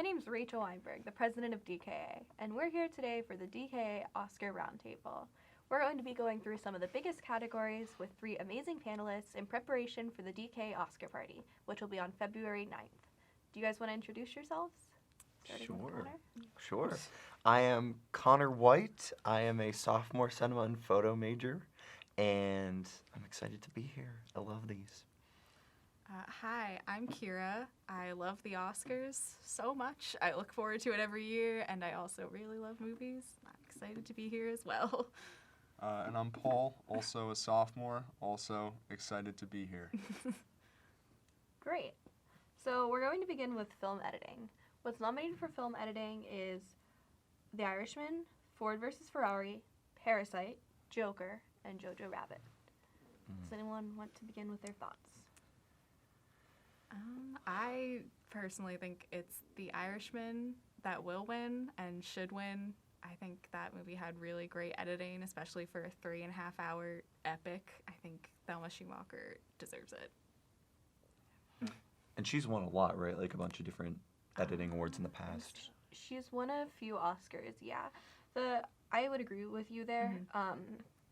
name's Rachel Weinberg, the president of DKA, and we're here today for the DKA Oscar Roundtable. We're going to be going through some of the biggest categories with 3 amazing panelists in preparation for the DKA Oscar Party, which will be on February 9th. Do you guys want to introduce yourselves? Starting with Connor? Sure. I am Connor White. I am a sophomore cinema and photo major, and I'm excited to be here. I love these. Hi, I'm Kira. I love the Oscars so much. I look forward to it every year, and I also really love movies. I'm excited to be here as well. And I'm Paul, also a sophomore, also excited to be here. Great. So we're going to begin with film editing. What's nominated for film editing is The Irishman, Ford vs. Ferrari, Parasite, Joker, and Jojo Rabbit. Does anyone want to begin with their thoughts? I personally think it's The Irishman that will win and should win. I think that movie had really great editing, especially for a 3.5-hour epic. I think Thelma Schumacher deserves it. And she's won a lot, right? Like a bunch of different editing awards in the past. She's won a few Oscars, yeah. I would agree with you there.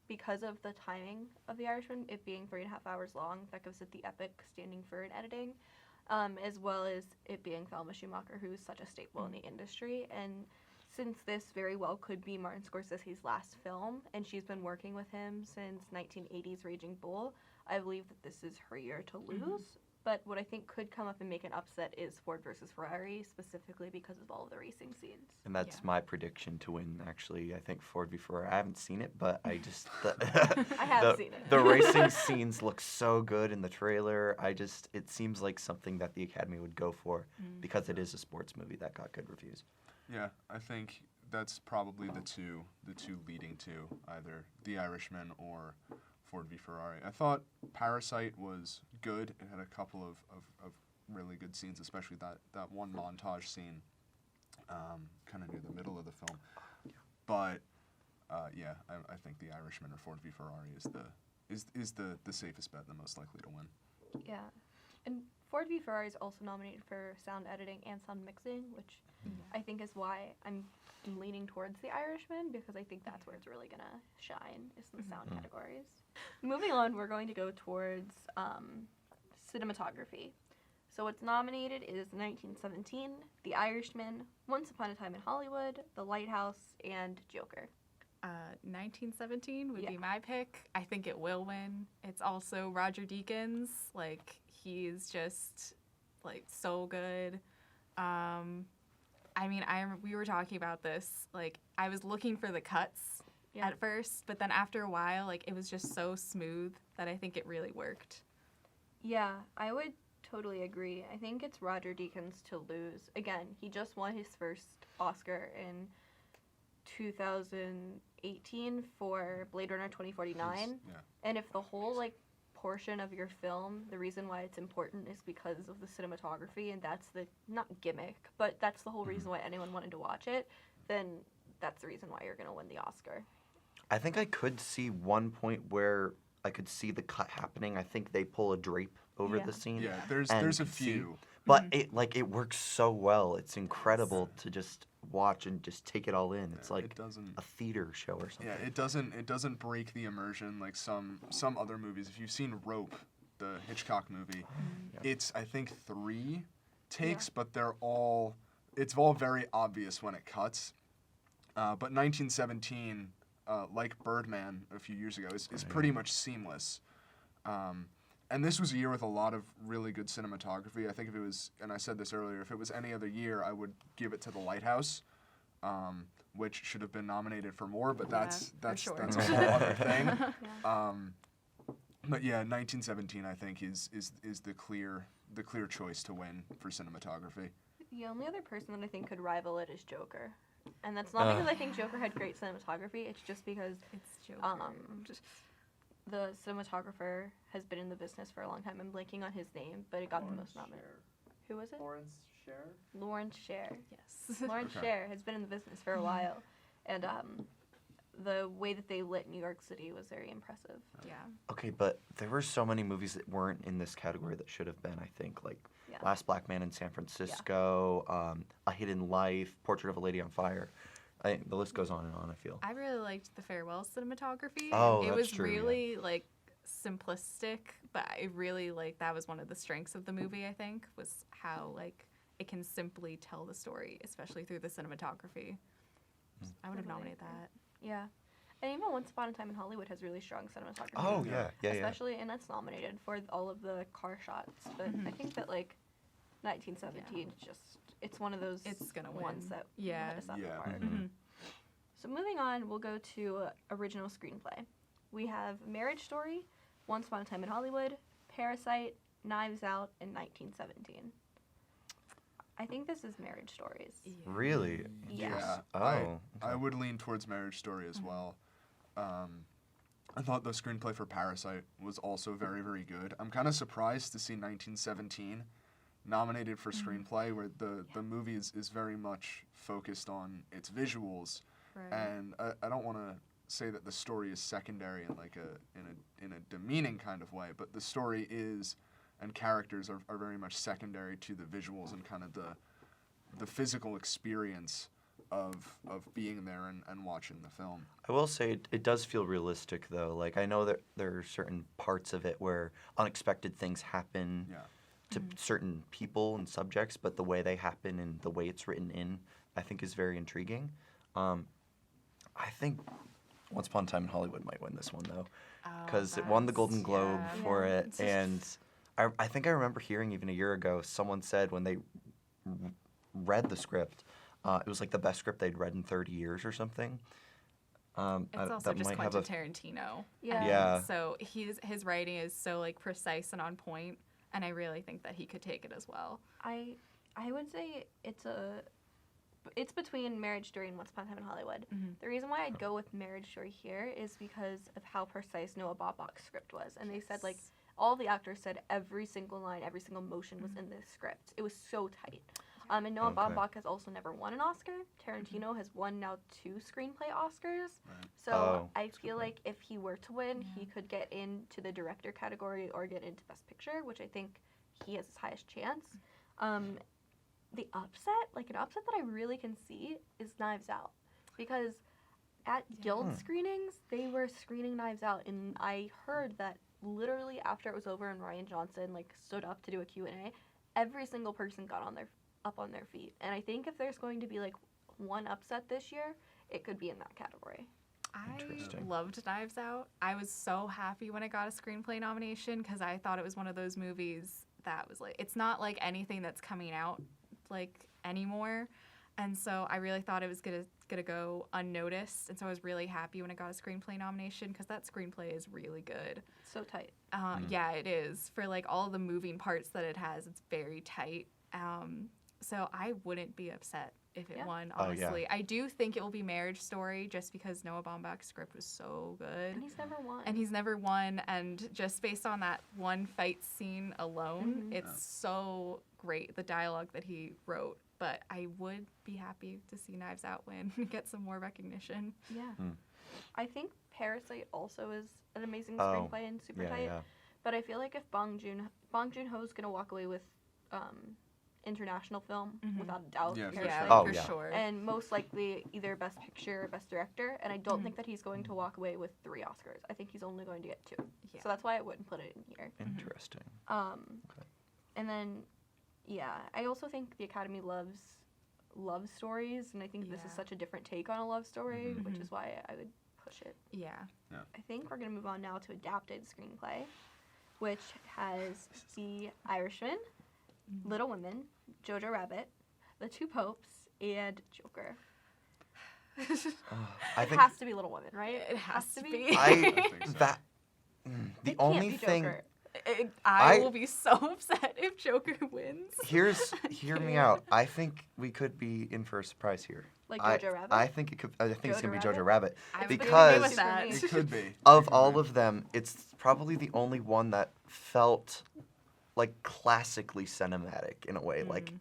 Because of the timing of The Irishman, it being 3.5 hours long, that gives it the epic standing for in editing, as well as it being Thelma Schumacher, who's such a staple in the industry. And since this very well could be Martin Scorsese's last film, and she's been working with him since 1980's Raging Bull, I believe that this is her year to lose. But what I think could come up and make an upset is Ford versus Ferrari, specifically because of all of the racing scenes. And that's my prediction to win, actually. I think Ford v. Ferrari. I haven't seen it, but I just... I have seen it. The racing scenes look so good in the trailer. It seems like something that the Academy would go for because it is a sports movie that got good reviews. Yeah, I think that's probably the two leading to either The Irishman or Ford v. Ferrari. I thought Parasite was good. It had a couple of really good scenes, especially that one montage scene kind of near the middle of the film. But yeah, I think The Irishman or Ford v. Ferrari is the safest bet, the most likely to win. Yeah. And Ford v. Ferrari is also nominated for sound editing and sound mixing, which I think is why I'm leaning towards The Irishman, because I think that's where it's really going to shine, is in the sound categories. Moving on, we're going to go towards cinematography. So what's nominated is 1917, The Irishman, Once Upon a Time in Hollywood, The Lighthouse, and Joker. 1917 would be my pick. I think it will win. It's also Roger Deakins. Like, he's just, like, so good. I mean, we were talking about this. Like, I was looking for the cuts at first, but then after a while, like, it was just so smooth that I think it really worked. Yeah, I would totally agree. I think it's Roger Deakins to lose. Again, he just won his first Oscar in 2018 for Blade Runner 2049. And if the whole, like, portion of your film, the reason why it's important is because of the cinematography, and that's the, not gimmick, but that's the whole reason why anyone wanted to watch it, then that's the reason why you're going to win the Oscar. I think I could see one point where I could see the cut happening. I think they pull a drape over the scene. Yeah, there's a few. But it works so well. It's incredible to just watch and just take it all in. It's like a theater show or something. Yeah, it doesn't break the immersion like some other movies. If you've seen Rope, the Hitchcock movie, it's I think 3 takes, but it's all very obvious when it cuts. But 1917, like Birdman a few years ago, is pretty much seamless. And this was a year with a lot of really good cinematography. I think if it was, and I said this earlier, if it was any other year, I would give it to The Lighthouse, which should have been nominated for more, but that's a whole other thing. But yeah, 1917 I think is the clear choice to win for cinematography. The only other person that I think could rival it is Joker. And that's not because I think Joker had great cinematography, it's just because it's Joker. The cinematographer has been in the business for a long time. I'm blanking on his name, but it got the most nominated. Who was it? Lawrence Sher. Yes. Lawrence Sher has been in the business for a while. And the way that they lit New York City was very impressive. Yeah. Okay, but there were so many movies that weren't in this category that should have been, I think. Like Yeah. Last Black Man in San Francisco, A Hidden Life, Portrait of a Lady on Fire. The list goes on and on, I feel. I really liked the farewell cinematography. Oh, it that's was true, yeah. really like simplistic, but I really like that was one of the strengths of the movie, I think, was how like it can simply tell the story, especially through the cinematography. I would have Definitely nominated agree. that. Yeah. And even Once Upon a Time in Hollywood has really strong cinematography. Oh, yeah. Especially, and it's nominated for all of the car shots. But I think that, like, 1917 is just, it's one of those It's gonna ones win. that Yeah. let us out the Yeah. park. Mhm. So moving on, we'll go to original screenplay. We have Marriage Story, Once Upon a Time in Hollywood, Parasite, Knives Out, and 1917. I think this is Marriage Stories. Really? Yes. Oh. I okay. would lean towards Marriage Story as well. I thought the screenplay for Parasite was also very, very good. I'm kind of surprised to see 1917 nominated for screenplay, where the movie is very much focused on its visuals, Right. and I don't want to say that the story is secondary in like in a demeaning kind of way, but the story is and characters are very much secondary to the visuals and kind of the physical experience of being there and watching the film. I will say it does feel realistic, though. Like, I know that there are certain parts of it where unexpected things happen Yeah. to certain people and subjects, but the way they happen and the way it's written in, I think, is very intriguing. I think Once Upon a Time in Hollywood might win this one, though, because it won the Golden Globe for Yeah. it. And I think I remember hearing even a year ago, someone said when they read the script, it was like the best script they'd read in 30 years or something. It's also just Quentin Tarantino. Yeah. And Yeah. so his writing is so like precise and on point, and I really think that he could take it as well. I would say it's between Marriage Story and Once Upon a Time in Hollywood. The reason why I'd go with Marriage Story here is because of how precise Noah Baumbach's script was. And they said, like, all the actors said every single line, every single motion was in this script. It was so tight. And Noah Okay. Baumbach has also never won an Oscar. Tarantino has won now 2 screenplay Oscars. Right. So Oh, I that's a good feel point. like if he were to win, he could get into the director category or get into Best Picture, which I think he has his highest chance. The upset, like an upset that I really can see, is Knives Out. Because at Guild screenings, they were screening Knives Out, and I heard that literally after it was over and Ryan Johnson like stood up to do a Q&A, every single person got up on their feet. And I think if there's going to be like one upset this year, it could be in that category. I Interesting. loved Knives Out. I was so happy when it got a screenplay nomination because I thought it was one of those movies that was like, it's not like anything that's coming out like anymore. And so I really thought it was gonna go unnoticed. And so I was really happy when it got a screenplay nomination because that screenplay is really good. So tight. Yeah, it is. For like all the moving parts that it has, it's very tight. So I wouldn't be upset if it Yeah. won, Oh, yeah. honestly. I do think it will be Marriage Story just because Noah Baumbach's script was so good. And he's never won. And he's never won, and just based on that one fight scene alone, it's so great, the dialogue that he wrote. But I would be happy to see Knives Out win and get some more recognition. Yeah. I think Parasite also is an amazing Oh, screenplay and super tight. Yeah. But I feel like if Bong Joon-ho's gonna walk away with international film, without a doubt. Yeah, for Parasite. sure. Oh, for yeah. sure. And most likely either Best Picture or Best Director. And I don't think that he's going to walk away with 3 Oscars. I think he's only going to get 2. Yeah. So that's why I wouldn't put it in here. Interesting. And then, yeah, I also think the Academy loves love stories, and I think this is Yeah. such a different take on a love story, which is why I would push it. Yeah. I think we're going to move on now to adapted screenplay, which has The Irishman, Little Women, Jojo Rabbit, The Two Popes, and Joker. I It think has to be Little Women, right? It has to be. I think so. that the It can't only be thing. Joker. I I- will be so upset if Joker wins. Hear me out. I think we could be in for a surprise here. Like I, Jojo Rabbit? I think it could. I think it's Jojo gonna be Rabbit? Jojo Rabbit I would be okay because with that. It could be. of all of them, it's probably the only one that felt like classically cinematic in a way. Like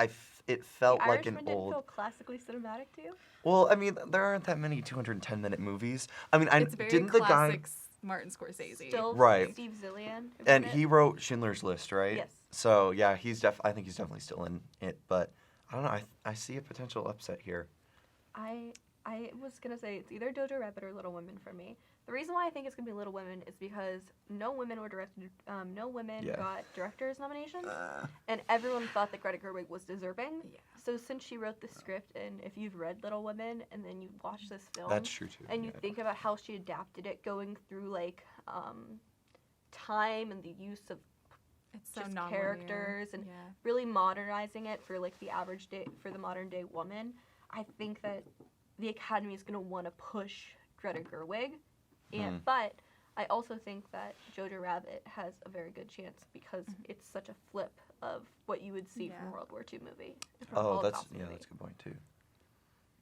it felt The like an Irishman didn't old. feel classically cinematic to you? Well, I mean, there aren't that many 210-minute movies. I mean, It's very didn't the guy classic Martin Scorsese. Still Right. Steve Zillian. who and wrote he it. wrote Schindler's List, right? Yes. So yeah, I think he's definitely still in it, but I don't know. I see a potential upset here. I was gonna say it's either Jojo Rabbit or Little Women for me. The reason why I think it's gonna be Little Women is because no women were directed. No women Yeah. got directors nominations, and everyone thought that Greta Gerwig was deserving. Yeah. So since she wrote the script, and if you've read Little Women and then you watch this film, That's true too. and you yeah. think about how she adapted it, going through like time and the use of It's so just non-linear. characters and yeah. really modernizing it for like the average day for the modern day woman, I think that the Academy is gonna want to push Greta Gerwig, and but I also think that Jojo Rabbit has a very good chance because it's such a flip of what you would see from a Yeah. World War II movie. from a Oh, Holocaust movie. that's a good point too.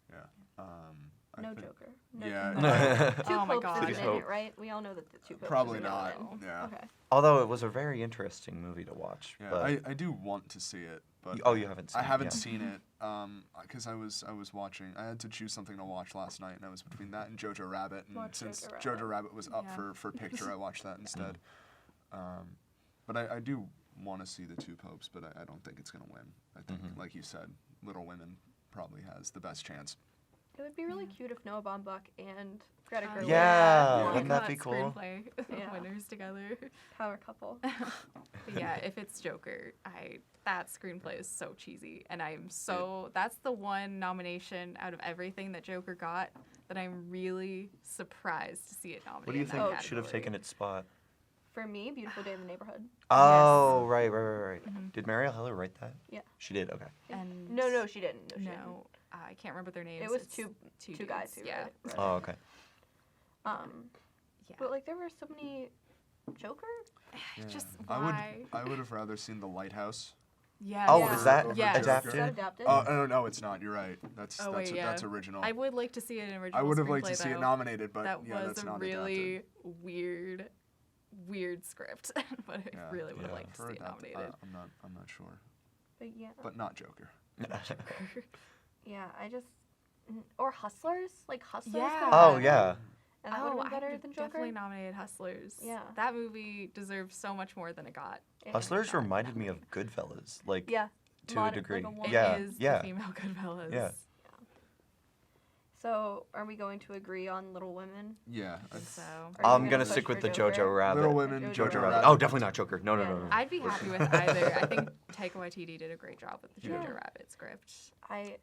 Yeah. I No think- Joker. No Yeah. Joker. Two Oh my Popes God. isn't Two in it, Pope. right? We all know that the Two Popes Probably isn't not. in it. Yeah. Okay. Although it was a very interesting movie to watch. Yeah, but I do want to see it, but Oh, you haven't seen I it, haven't yeah. seen it because I was watching. I had to choose something to watch last night, and I was between that and Jojo Rabbit. And Watch since Jojo Jojo Rabbit. Rabbit was up Yeah. for picture, I watched that instead. But I do want to see the Two Popes, but I don't think it's gonna win. I think, like you said, Little Women probably has the best chance. It would be really cute if Noah Baumbach and Greta Oh, Gerwig Yeah, won. wouldn't that be cool? Screenplay Yeah. winners together. Power couple. But yeah, if it's Joker, that screenplay is so cheesy, and that's the one nomination out of everything that Joker got that I'm really surprised to see it nominated. What do you in think that should have category. taken its spot? For me, Beautiful Day in the Neighborhood. Oh, right. Did Marielle Heller write that? Yeah. She did. Okay. And No, she didn't. No, she didn't. no, I can't remember their names. It was It's two dudes. guys who yeah. wrote it. Oh, okay. Yeah. But like there were so many Joker. Just I why? would have rather seen The Lighthouse. Yes. Oh, Yeah. is that Yes. Is that adapted? adapted? Oh no, it's not. You're right. That's Oh, wait, yeah. that's original. I would like to see it in original. I would have liked to screenplay, see it though. nominated, but That yeah, was that's a not really adapted. weird script, but I Yeah. really would have Yeah. liked to For see it adapted, nominated. I'm not sure, But yeah. but not Joker. Yeah, I just or Hustlers, like Hustlers. Yeah. got Oh nominated, yeah. And that would have I been better would've than Joker. definitely nominated Hustlers. Yeah. That movie deserves so much more than it got. It Hustlers got reminded me of nominated. Goodfellas, like Yeah. to Modern- a degree. like a It woman. yeah. is yeah. the female Goodfellas. Yeah. So, are we going to agree on Little Women? Yeah. I think so. Are you I'm gonna push stick for with the Joker? Jojo Rabbit. Little Women, Jojo Jojo Rabbit. Rabbit. Oh, definitely not Joker. No. Yeah. I'd be happy with either. I think Taika Waititi did a great job with the Yeah. Jojo Rabbit script. I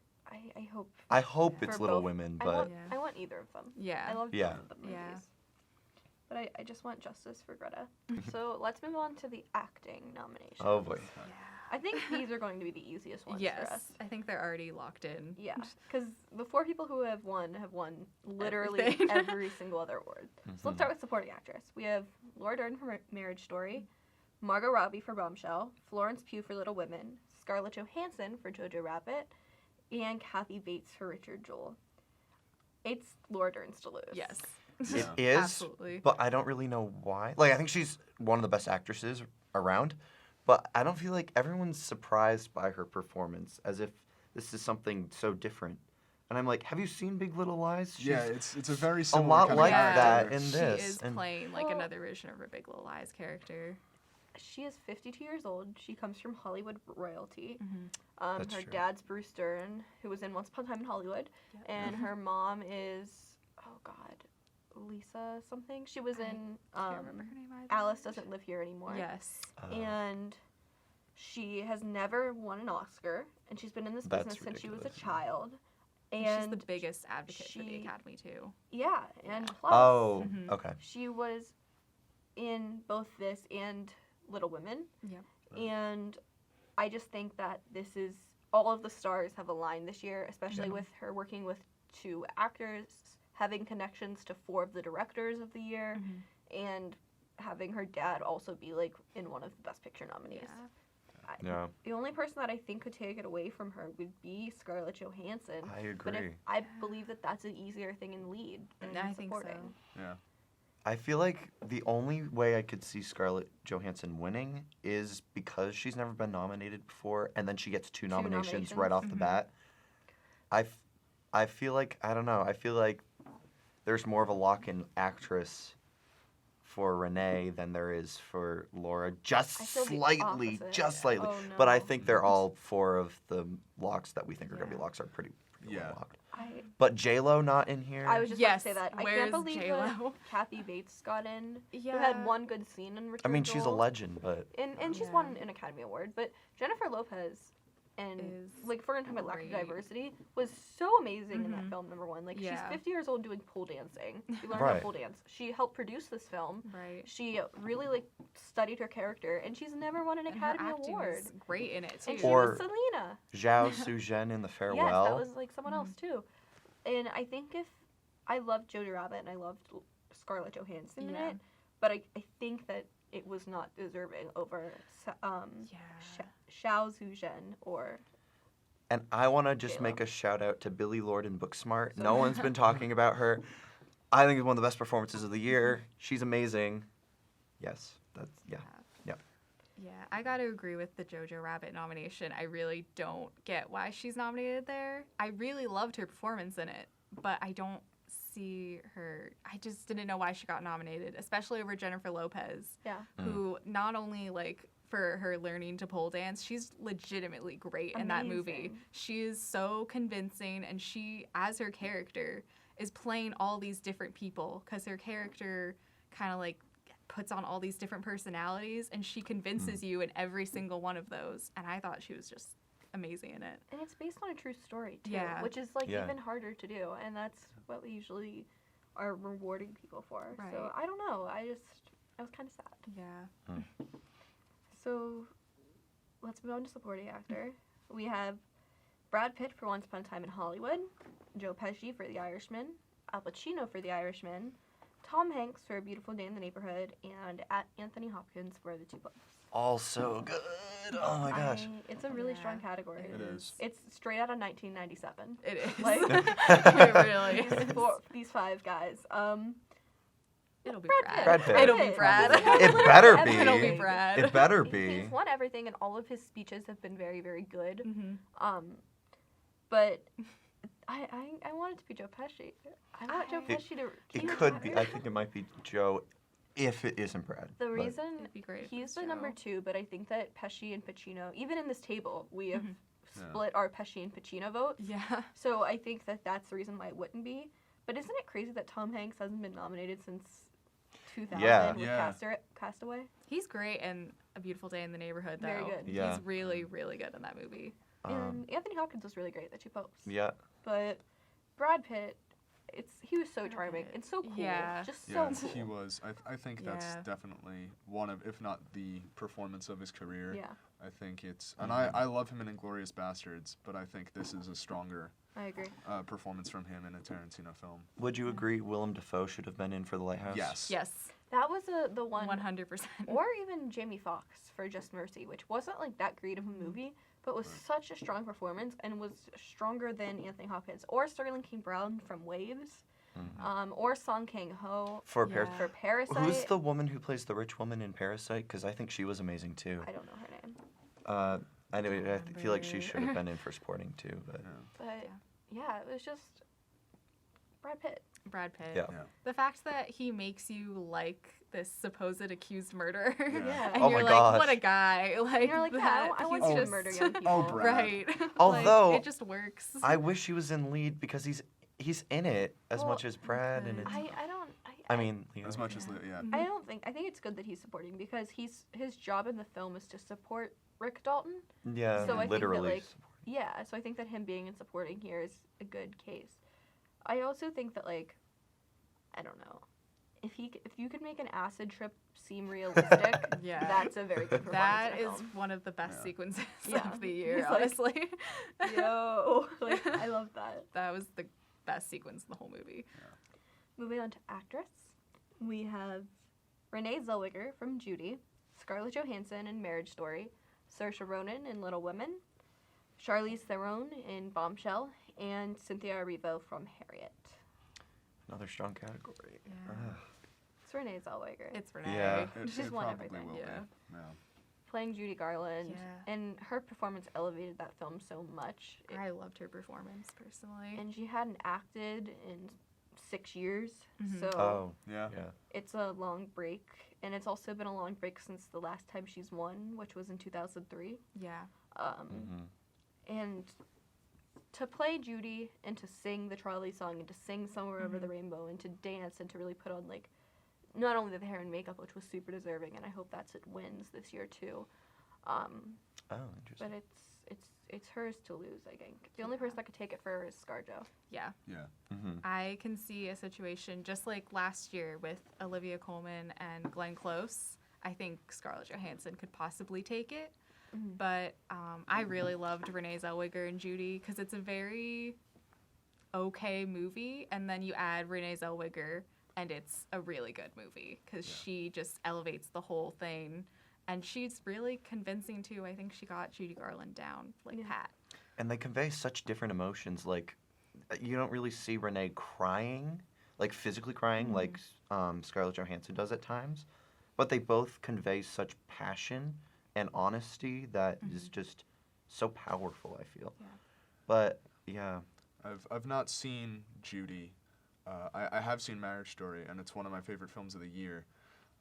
hope. I hope it's for Little both. Women, I but want, Yeah. I want either of them. Yeah. I love Yeah. both of the movies. Yeah. But I just want justice for Greta. So let's move on to the acting nominations. oh boy. I think these are going to be the easiest ones for us. Yes. I think they're already locked in. Yeah, because the four people who have won literally Everything. every single other award. So let's start with supporting actress. We have Laura Dern for Marriage Story, Margot Robbie for Bombshell, Florence Pugh for Little Women, Scarlett Johansson for Jojo Rabbit, and Kathy Bates for Richard Jewell. It's Laura Dern's to lose. Yes. It is, Absolutely. but I don't really know why. Like, I think she's one of the best actresses around, but I don't feel like everyone's surprised by her performance as if this is something so different. And I'm like, have you seen Big Little Lies? Yeah, She's it's a very a similar lot kind like of that character. in this. She is and playing like Well- another version of her Big Little Lies character. She is 52 years old. She comes from Hollywood royalty. That's Her true. dad's Bruce Dern, who was in Once Upon a Time in Hollywood, and her mom is, oh God, Lisa something. She was I in Can't remember her name either. Alice Doesn't Live Here Anymore. Yes. And she has never won an Oscar, and she's been in this That's business since she was a ridiculous. child. And And she's the biggest advocate for the she- Academy too. yeah, and plus oh, Mhm. okay. she was in both this and Little Women. Yep. And I just think that this is all of the stars have aligned this year, especially with her working with 2 actors, having connections to 4 of the directors of the year, and having her dad also be like in one of the Best Picture nominees. Yeah. Yeah, The only person that I think could take it away from her would be Scarlett Johansson. I But agree. I believe that that's an easier thing in lead than I in think supporting. so. Yeah. I feel like the only way I could see Scarlett Johansson winning is because she's never been nominated before, and then she gets two nominations right off the bat. I feel like, I don't know, I feel like there's more of a lock-in actress for Renee than there is for Laura. Just I feel the slightly, opposite. just slightly. Oh, But I no. think they're all four of the locks that we think are going to be Yeah. locks are pretty Yeah. well locked. I But J-Lo not in here? I was just Yes, about to say that. I where's can't believe that J.Lo? Kathy Bates got in. Who Yeah. had one good scene in Return I mean, she's a Role. legend, but... And she's Yeah. won an Academy Award. But Jennifer Lopez and Is like for talking about lack of great. diversity was so amazing in that Mhm. film. Number one, like Yeah. she's 50 years old doing pole dancing. She learned how Right. to pole dance. She helped produce this film. Right. She really like studied her character, and she's never won an And her Academy acting Award. is great in it too. And she Or- was Selena. Zhao Suzhen in The Farewell. Yes, that was like someone else Mm-hmm. too. And I think if I loved Jojo Rabbit and I loved Scarlett Johansson Yeah. in it, but I think that it was not deserving over Yeah. Xiao Zuzhen or And I want to just J-Lo. make a shout out to Billie Lourd in Booksmart. No one's been talking about her. I think it's one of the best performances of the year. She's amazing. Yes, that's yeah. Yeah, I got to agree with the Jojo Rabbit nomination. I really don't get why she's nominated there. I really loved her performance in it, but I don't see her. I just didn't know why she got nominated, especially over Jennifer Lopez, yeah. who not only like for her learning to pole dance, she's legitimately great in that movie. Amazing. She is so convincing, and she, as her character, is playing all these different people because her character kind of like puts on all these different personalities, and she convinces you in every single one of those. And I thought she was just amazing in it. And it's based on a true story too, Yeah. which is like Yeah. even harder to do, and that's what we usually are rewarding people for. So Right. I don't know. I was kind of sad. Yeah. So let's move on to supporting actor. We have Brad Pitt for Once Upon a Time in Hollywood, Joe Pesci for The Irishman, Al Pacino for The Irishman, Tom Hanks for A Beautiful Day in the Neighborhood, and Anthony Hopkins for The Two Popes. All so good. Oh my gosh. It's a really Yeah, strong category. it It is. It's straight out of 1997. It is. Like- it really is. These five guys. It'll be Brad Brad. Pitt. It'll be Brad. It better be. It'll be Brad. It better be. He's won everything, and all of his speeches have been very, very good. Mm-hmm. But I want it to be Joe Pesci. I want Joe I- Pesci to. It do could that. be. I think it might be Joe, if it isn't Brad. The but- reason It'd be great if he's it's the number Joe. 2, but I think that Pesci and Pacino, even in this table, we have Yeah. split our Pesci and Pacino votes. Yeah. So I think that that's the reason why it wouldn't be. But isn't it crazy that Tom Hanks hasn't been nominated since 2000 Yeah. with Yeah. Castaway? He's great in A Beautiful Day in the Neighborhood, though. Very good. Yeah. He's really, really good in that movie. And Anthony Hopkins was really great, the Two Popes. Yeah. But Brad Pitt, he was so Brad charming Pitt. and so cool. Yeah. Just so Yes, cool. he was. I think that's Yeah. definitely one of, if not the performance of his career. Yeah, I think it's, and I love him in Inglourious Bastards, but I think this is a stronger I agree. performance from him in a Tarantino film. Would you agree Willem Dafoe should have been in for The Lighthouse? Yes. Yes. That was the one 100%. or even Jamie Foxx for Just Mercy, which wasn't like that great of a movie, but was such a strong performance and was stronger than Anthony Hopkins or Sterling K. Brown from Waves, or Song Kang Ho For Yeah. for Parasite. Who's the woman who plays the rich woman in Parasite? Because I think she was amazing too. I don't know her name, I feel like she remember. should have been in for supporting too. But but yeah, it was just Brad Pitt. Brad Pitt. Yeah. Yeah. The fact that he makes you like this supposed accused murderer, Yeah. and Oh you're my like, gosh. what a guy! Like, And you're like, yeah, I that, want he's you to just- murder young people. Oh, Brad. Right. Although- like, it just works. I wish he was in lead because he's in it as Well, much as Brad, and it's. I don't. I mean, you know, As much as, Yeah. yeah. I don't think. I think it's good that he's supporting because his job in the film is to support Rick Dalton. yeah, So I think that, literally. like, Yeah, so I think that him being in supporting here is a good case. I also think that like, I don't know, if you could make an acid trip seem realistic, Yeah. that's a very good performance. That in a is film. one of the best Yeah. sequences Yeah. of the year, He's like, honestly. Yo, like I love that. That was the best sequence in the whole movie. Moving on to actress, we have Renee Zellweger from Judy, Scarlett Johansson in Marriage Story, Saoirse Ronan in Little Women, Charlize Theron in Bombshell, and Cynthia Erivo from Harriet. Another strong category. Yeah. Ugh. It's Renee Zellweger. It's Renee. Yeah. She's it won probably everything. will be. Yeah. Yeah. Playing Judy Garland, Yeah. and her performance elevated that film so much. I loved her performance personally. And she hadn't acted in 6 years, Mhm. so Oh, Yeah. yeah. it's a long break. And it's also been a long break since the last time she's won, which was in 2003. Yeah. Mhm. And to play Judy and to sing the Charlie song and to sing Somewhere Over the Rainbow and to dance and to really put on, like, not only the hair and makeup, which was super deserving, and I hope that's it wins this year too. Oh, interesting. But it's hers to lose, I think. The only person that could take it for her is ScarJo. Yeah. Yeah. Mhm. I can see a situation just like last year with Olivia Colman and Glenn Close. I think Scarlett Johansson could possibly take it. Mhm. But I really loved Renee Zellweger and Judy because it's a very okay movie. And then you add Renee Zellweger and it's a really good movie because she just elevates the whole thing. And she's really convincing too. I think she got Judy Garland down like Yeah. Pat. And they convey such different emotions. Like, you don't really see Renee crying, like physically crying, like Scarlett Johansson does at times. But they both convey such passion and honesty that is just so powerful, I feel. Yeah. But, yeah. I've not seen Judy. I have seen Marriage Story, and it's one of my favorite films of the year.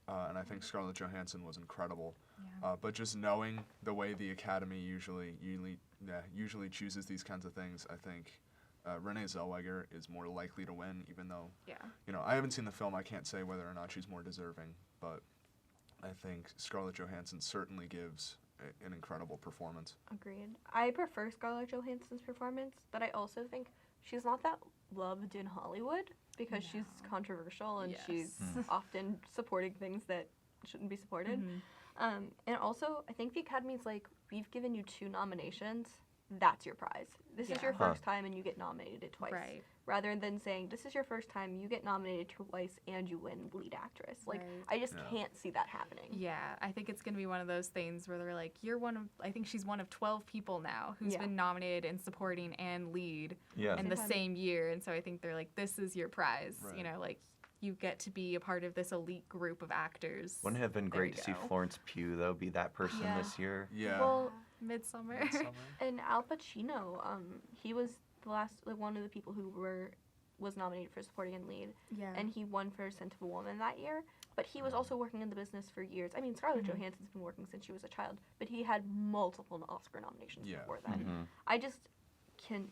And I think Scarlett Johansson was incredible. Yeah. But just knowing the way the Academy usually chooses these kinds of things, I think Renee Zellweger is more likely to win, even though, Yeah. I haven't seen the film. I can't say whether or not she's more deserving, but I think Scarlett Johansson certainly gives an incredible performance. Agreed. I prefer Scarlett Johansson's performance, but I also think she's not that loved in Hollywood because she's controversial and Yes. she's often supporting things that shouldn't be supported. And also, I think the Academy's like, we've given you 2 nominations. That's your prize. This is your Yeah. first time and you get nominated twice. Right. Rather than saying, this is your first time, you get nominated twice and you win lead actress. Like, Right. I just Yeah. can't see that happening. Yeah, I think it's going to be one of those things where they're like, I think she's one of 12 people now who's Yeah. been nominated in supporting and lead Yeah. in the Same time. same year. And so I think they're like, this is your prize. Right. You know, like, you get to be a part of this elite group of actors. Wouldn't it have been There great you to see go. Florence Pugh, though, be that person Yeah. this year? Yeah. Well, Midsummer. and Al Pacino, he was the last, like, one of the people who was nominated for supporting and lead, yeah. and he won for Scent of a Woman that year. But he was also working in the business for years. I mean, Scarlett Johansson's been working since she was a child, but he had multiple Oscar nominations Yeah. before then. Mhm. I just can't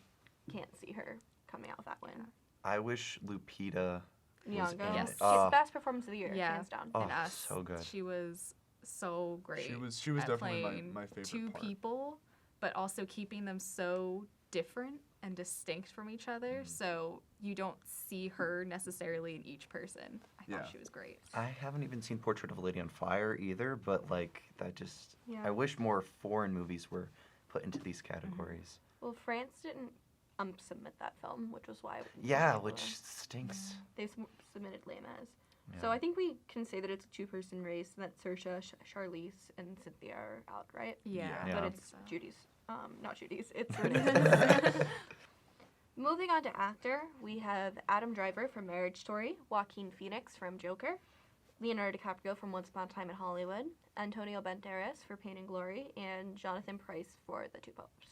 see her coming out with that win. I wish Lupita was Nyong'o, in Yes. it. she's Oh, the best performance of the year, Yeah. hands down. Oh, in Us. so good. She was so great. She was at definitely playing my favorite two part. people, but also keeping them so different and distinct from each other, so you don't see her necessarily in each person. I Yeah. thought she was great. I haven't even seen Portrait of a Lady on Fire either, but like that just Yeah. I wish more foreign movies were put into these categories. Well, France didn't submit that film, which was why. it wasn't Yeah, able which to- stinks. they submitted Les Mis. Yeah. So I think we can say that it's a 2-person race, and that Saoirse, Charlize, and Cynthia are out, right? Yeah, Yeah. But I it's think so. Judy's. Not Judy's. It's Renee's. Moving on to actor, we have Adam Driver from Marriage Story, Joaquin Phoenix from Joker, Leonardo DiCaprio from Once Upon a Time in Hollywood, Antonio Banderas for Pain and Glory, and Jonathan Pryce for The Two Popes.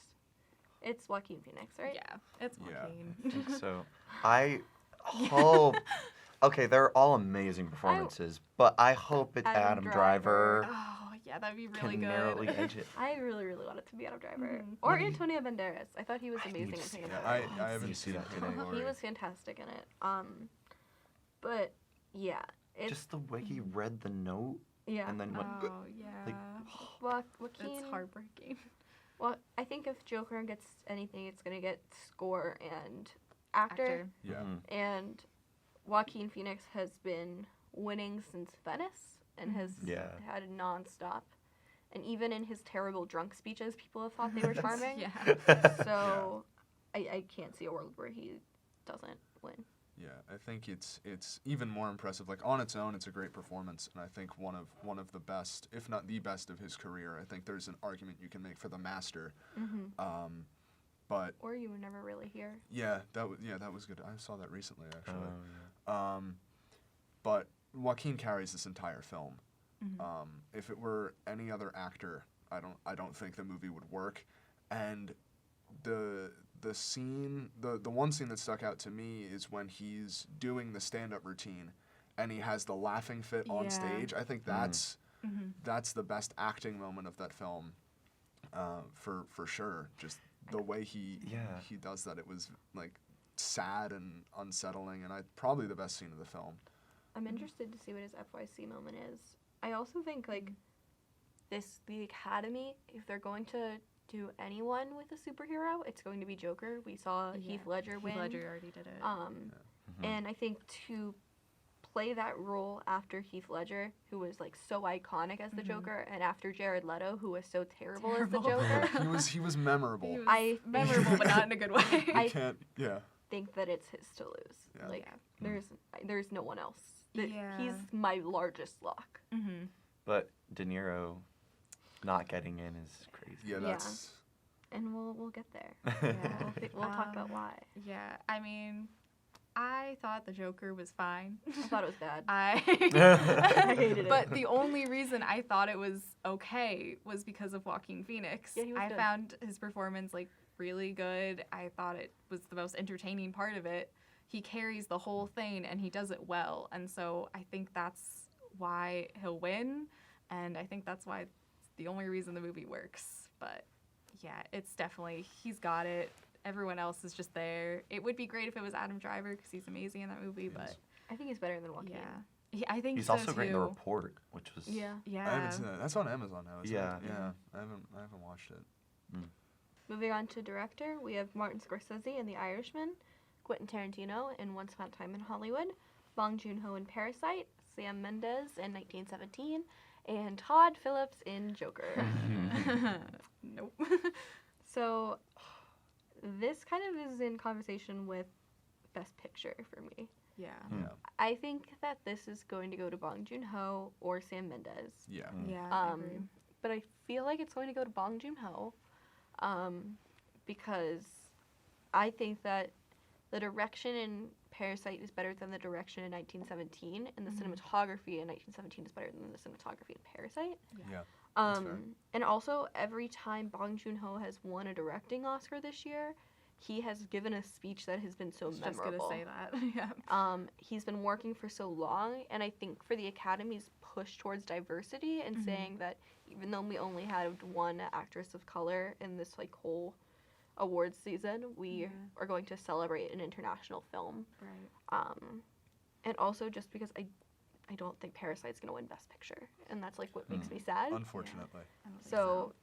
It's Joaquin Phoenix, right? Yeah, it's Yeah. Joaquin. I think so. I hope. Okay, they're all amazing performances, but I hope it's Adam Adam Driver. Driver Oh, yeah, that'd be can really narrowly good. edge it. I really, really want it to be Adam Driver. Mhm. Or Antonio Banderas. I thought he was I need amazing to in see Pain and that. Glory. I haven't You see seen that Pain today. and Glory. He was fantastic in it. But yeah, it's Just the way he read the note yeah. and then went. Oh, yeah. Joaquin. It's heartbreaking. Well, I think if Joker gets anything, it's gonna get score and actor. Yeah. Mhm. And Joaquin Phoenix has been winning since Venice and has Yeah. had it nonstop. And even in his terrible drunk speeches, people have thought they were charming. Yeah. So I can't see a world where he doesn't win. Yeah, I think it's even more impressive. Like on its own, it's a great performance, and I think one of the best, if not the best, of his career. I think there's an argument you can make for The Master. Mm-hmm. But Or You Were Never Really Here. that was good. I saw that recently actually. Oh, yeah. But Joaquin carries this entire film. Mhm. If it were any other actor, I don't think the movie would work. And the scene, the one scene that stuck out to me is when he's doing the stand-up routine, and he has the laughing fit on Yeah. stage. I think Mm. that's the best acting moment of that film, for sure. Just the way he does that, it was like sad and unsettling, and probably the best scene of the film. I'm interested to see what his FYC moment is. I also think like the Academy, if they're going to do anyone with a superhero, it's going to be Joker. We saw Yeah. Heath Ledger win. Heath Ledger already did it. Mhm. And I think to play that role after Heath Ledger, who was like so iconic as the Mhm. Joker, and after Jared Leto, who was so terrible as Terrible. the Joker, He was memorable. He was I- memorable, but not in a good way. I- You can't. Yeah. think that it's his to lose. Yeah. Like Yeah. there's no one else. Yeah. He's my largest lock. Mhm. But De Niro not getting in is crazy. Yeah. That's. And we'll get there. Yeah. We'll talk about why. Yeah, I mean, I thought the Joker was fine. I thought it was bad. I I hated it. But the only reason I thought it was okay was because of Joaquin Phoenix. Yeah, he was I good. found his performance like really good. I thought it was the most entertaining part of it. He carries the whole thing and he does it well. And so I think that's why he'll win, and I think that's why it's the only reason the movie works. But yeah, it's definitely, he's got it. Everyone else is just there. It would be great if it was Adam Driver because he's amazing in that movie, but I think he's better than Joaquin. I think He's so also great in The too. Report, which was Yeah. Yeah. I haven't seen that. That's on Amazon now. Isn't Yeah. It? Yeah. I haven't watched it. Moving on to director, we have Martin Scorsese in The Irishman, Quentin Tarantino in Once Upon a Time in Hollywood, Bong Joon-ho in Parasite, Sam Mendes in 1917, and Todd Phillips in Joker. Nope. So this kind of is in conversation with Best Picture for me. Yeah. Hmm. Yeah. I think that this is going to go to Bong Joon-ho or Sam Mendes. Yeah. Yeah. I agree. But I feel like it's going to go to Bong Joon-ho because I think that the direction in Parasite is better than the direction in 1917, and the cinematography in 1917 is better than the cinematography in Parasite. Yeah. That's fair. And also, every time Bong Joon-ho has won a directing Oscar this year, he has given a speech that has been so I was memorable. just gonna say that. Yeah. He's been working for so long, and I think for the Academy's push towards diversity and saying that even though we only had one actress of color in this like whole awards season, we are going to celebrate an international film. Right. And also just because I don't think Parasite's gonna win Best Picture, and that's like what makes me sad. Unfortunately. I don't think So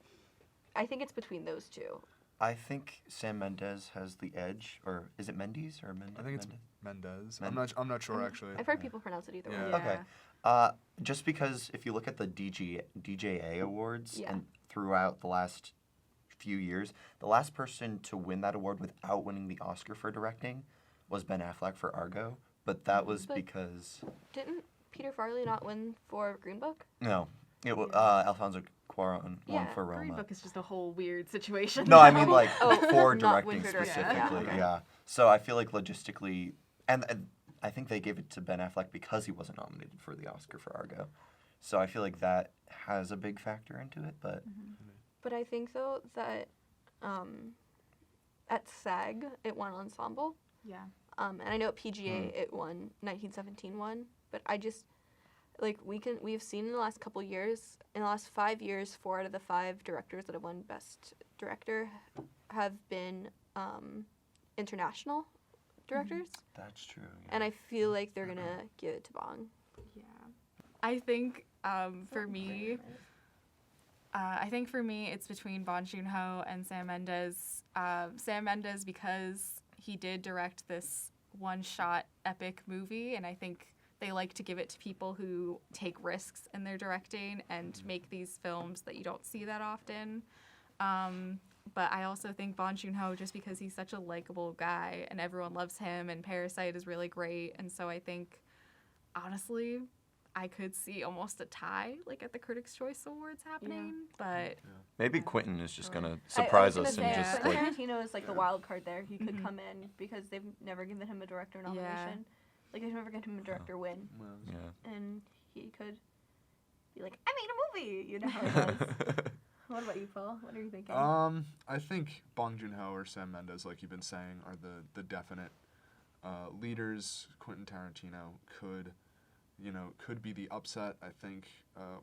I think it's between those two. I think Sam Mendes has the edge, or is it Mendes or Mendes? I think it's Mendez. Men- I'm not sure actually. I've heard people pronounce it either Yeah. way. Okay. Just because if you look at the DJA awards Yeah. and throughout the last few years, the last person to win that award without winning the Oscar for directing was Ben Affleck for Argo, but that was But- because Didn't Peter Farrelly not win for Green Book? no, it was Alfonso Cuarón won Yeah, for Green Roma. Book is just a whole weird situation. No, I mean like Oh, for not directing win for directing. specifically. Yeah, Yeah, okay. So I feel like logistically, and I think they gave it to Ben Affleck because he wasn't nominated for the Oscar for Argo. So I feel like that has a big factor into it. But But I think though that at SAG it won ensemble. Yeah. And I know at PGA it won 1917 won, but I just like we've seen in the last couple years, in the last 5 years, 4 out of the 5 directors that have won Best Director have been international directors, that's true. Yeah. and I feel like they're gonna give it to Bong. Yeah. I think for me, it's between Bong Joon-ho and Sam Mendes. Sam Mendes because he did direct this one-shot epic movie, and I think they like to give it to people who take risks in their directing and make these films that you don't see that often. But I also think Bong Joon-ho, just because he's such a likable guy and everyone loves him, and Parasite is really great, and so I think, honestly, I could see almost a tie, like at the Critics' Choice Awards happening, but Maybe Quentin is just gonna I was surprise gonna us say, and just Quentin like Tarantino is like the wild card there. He could come in because they've never given him a director nomination. Like they've never given him a director win, Well, Yeah. and he could be like, I made a movie. You know how it does. What about you, Paul? What are you thinking? I think Bong Joon-ho or Sam Mendes, like you've been saying, are the definite leaders. Quentin Tarantino could be the upset. I think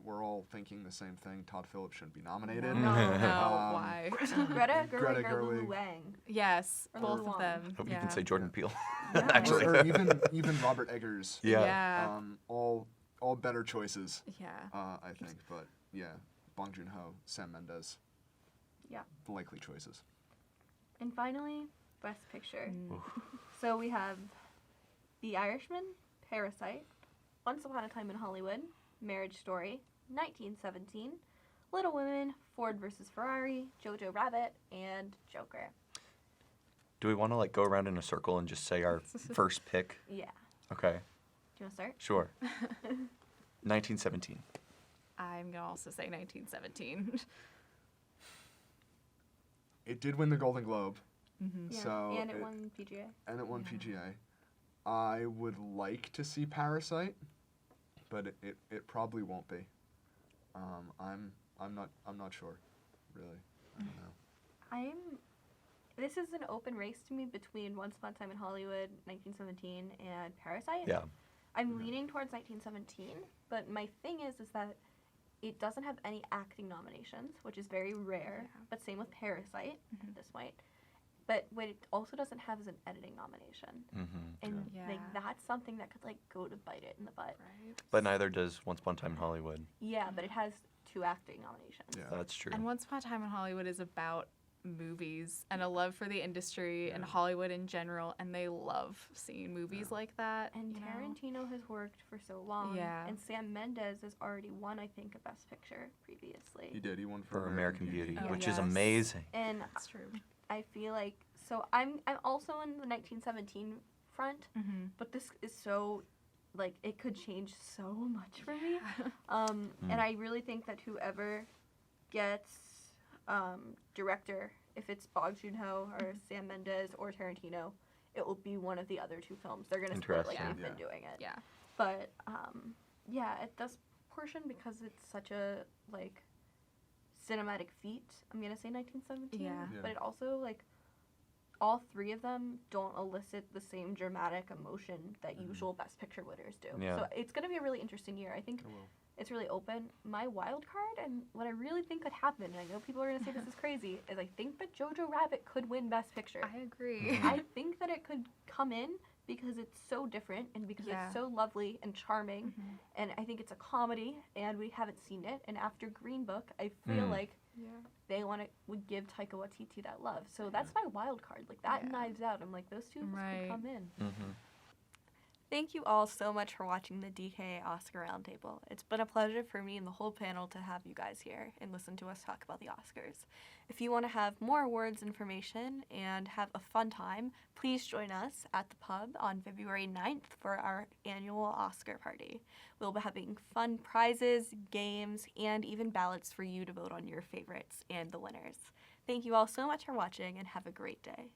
we're all thinking the same thing. Todd Phillips shouldn't be nominated. No. No, why? Greta Greta Gerwig or Lulu Gerwig. Wang. Yes, Or both Lulu of Wang. them. Hope yeah. you can say Jordan Peele. Yeah. Actually. or even Robert Eggers. Yeah. Yeah. All better choices. Yeah. I think, but yeah, Bong Joon-ho, Sam Mendes. Yeah. The likely choices. And finally, Best Picture. Mm. So we have The Irishman, Parasite, Once Upon a Time in Hollywood, Marriage Story, 1917, Little Women, Ford vs. Ferrari, Jojo Rabbit, and Joker. Do we want to go around in a circle and just say our first pick? Yeah. Okay, Do you want to start? sure. 1917. I'm gonna also say 1917. It did win the Golden Globe, Mm-hmm. Yeah. So and it it- won PGA. and it won Yeah. PGA. I would like to see Parasite, but it probably won't be. I'm not sure, really. I don't know. This is an open race to me between Once Upon a Time in Hollywood, 1917, and Parasite. Yeah. I'm leaning towards 1917, but my thing is that it doesn't have any acting nominations, which is very rare. Yeah. But same with Parasite Mhm. at this point. But what it also doesn't have is an editing nomination, Mm-hmm. and Yeah. that's something that could go to bite it in the butt. Right. But neither does Once Upon a Time in Hollywood. Yeah, but it has 2 acting nominations. Yeah. That's true. And Once Upon a Time in Hollywood is about movies and a love for the industry and Yeah. Hollywood in general, and they love seeing movies Yeah. like that. And you know? Tarantino has worked for so long. Yeah. And Sam Mendes has already won, I think, a Best Picture previously. He did. He won for For American Beauty, Oh, which is yes. amazing. And That's true. I feel like I'm also in the 1917 front, Mm-hmm. but this is so it could change so much for me. Mm. And I really think that whoever gets director, if it's Bong Joon-ho or Sam Mendes or Tarantino, it will be one of the other 2 films. They're gonna split like Interesting. they've been Yeah. doing it. Yeah. But yeah, it does portion because it's such a cinematic feat. I'm gonna say 1917. Yeah. Yeah. But it also all 3 of them don't elicit the same dramatic emotion that Mhm. usual Best Picture winners do. Yeah. So it's gonna be a really interesting year. I think It will. it's really open. My wild card and what I really think could happen, and I know people are gonna say this is crazy, is I think that Jojo Rabbit could win Best Picture. I agree. Mhm. I think that it could come in because it's so different and because Yeah. it's so lovely and charming, Mhm. and I think it's a comedy and we haven't seen it. And after Green Book, I feel Mm. like Yeah. they would give Taika Waititi that love. So that's my wild card. That and Yeah. Knives Out. I'm like, those 2 of us Right. could come in. Mm-hmm. Thank you all so much for watching the DKA Oscar Roundtable. It's been a pleasure for me and the whole panel to have you guys here and listen to us talk about the Oscars. If you want to have more awards information and have a fun time, please join us at the pub on February 9th for our annual Oscar party. We'll be having fun prizes, games, and even ballots for you to vote on your favorites and the winners. Thank you all so much for watching and have a great day.